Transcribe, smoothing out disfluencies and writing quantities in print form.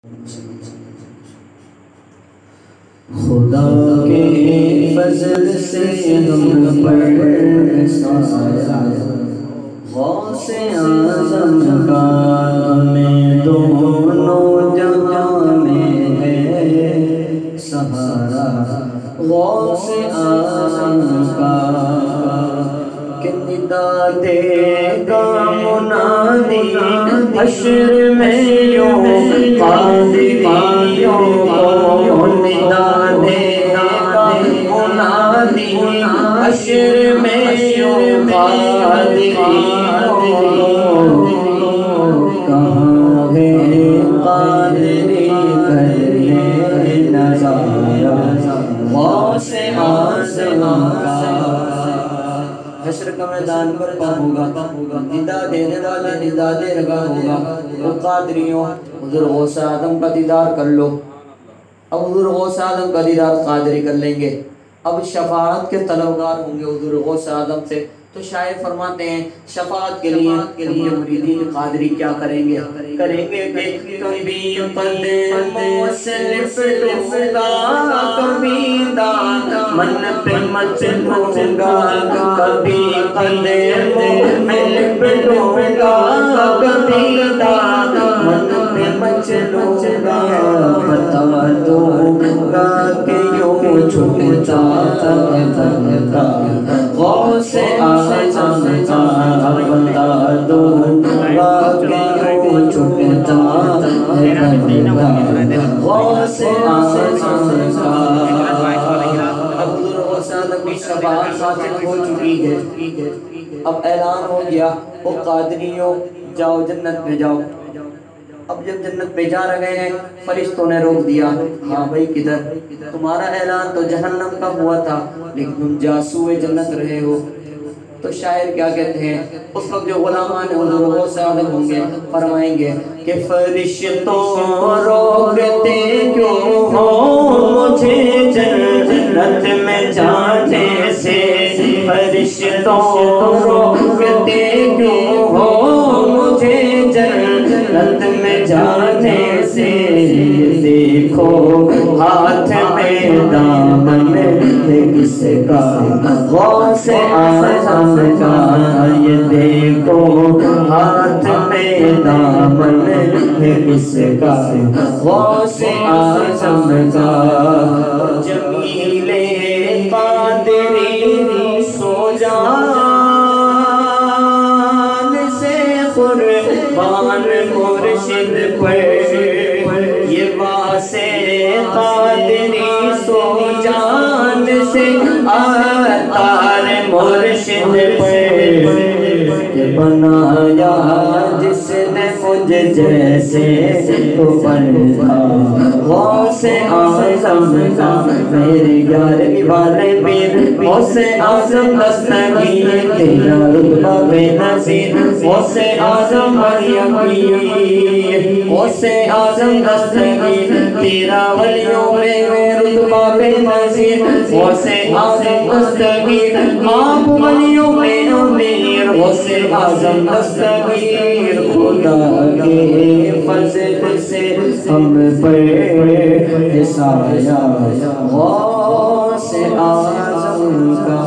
خدا کے فضل سے ہم پر سایہ غوث اعظم کا ہمیں دونوں جہاں میں ہے سہارا، غوث اعظم کا کہ ندا دے گا منادی حشر میں یوں قادریوں کو، ندا دے گا منادی حشر میں یوں قادریوں کو، کہاں ہے قادری کرنے نظارہ غوث اعظم کا۔ حشر کا میدان برپا ہوگا، ندا دینے والے ندا دے رہا ہوگا، وہ قادریوں حضور غوث اعظم کا دیدار کر لو۔ اب حضور غوث اعظم کا دیدار قادری کر لیں گے، اب شفاعت کے طلبگار ہوں گے حضور غوث اعظم سے، تو شاعر فرماتے ہیں شفاعت کے لیے مریدین قادری کیا کریں گے کہ کبھی قدم وصل پہ لوں گا، کبھی دامن پہ مچلوں گا، کبھی قدم پہ لوں گا، کبھی دامن پہ مچلوں گا، بتا دوں گا کہ یوں چھوٹتا تھا غوث اعظم کا، بتا دوں گا کہ یوں چھوٹتا غوث اعظم کا۔ اب حضور غوث اعظم کی شفاعت حاصل ہو چکی ہے، اب اعلان ہو گیا او قادریوں جاؤ جنت میں جاؤ۔ اب جب جنت پہ جا رہے ہیں فرشتوں نے روک دیا، ہاں بھائی کدھر، تمہارا اعلان تو جہنم کا ہوا تھا لیکن تم جاسوئے جنت رہے ہو۔ تو شاعر کیا کہتے ہیں اس وقت جو غلامان حضور غوث اعظم ہوں گے فرمائیں گے کہ فرشتوں روکتے کیوں ہو مجھے جنت میں جانے سے، فرشتوں روکتے کیوں ہو مجھے جنت میں جانے سے، دیکھو ہاتھ میں دامن ہے کس کا غوث اعظم کا، یہ دیکھو ہاتھ میں دامن ہے کس کا غوث اعظم کا۔ جمیل قادری سو جان سے قربان مرشد پر، یہ واسع قادری سو جان سے عطار مرشد پر، یہ بنایا جس نے مجھے جیسے تو بنتا غوث اعظم کا، میرے گیارہویں والے پیر غوث اعظم دستگیر، تیرا رتبہ بے نظیر غوث اعظم مریم کی، غوث اعظم دستگیر، تیرا ولیوں میں رتبہ بے نظیر غوث اعظم دستگیر، آپ ولیوں میں امیر غوث اعظم دستگیر، خدا کے فضل سے ہم پر سایہ غوث اعظم کا۔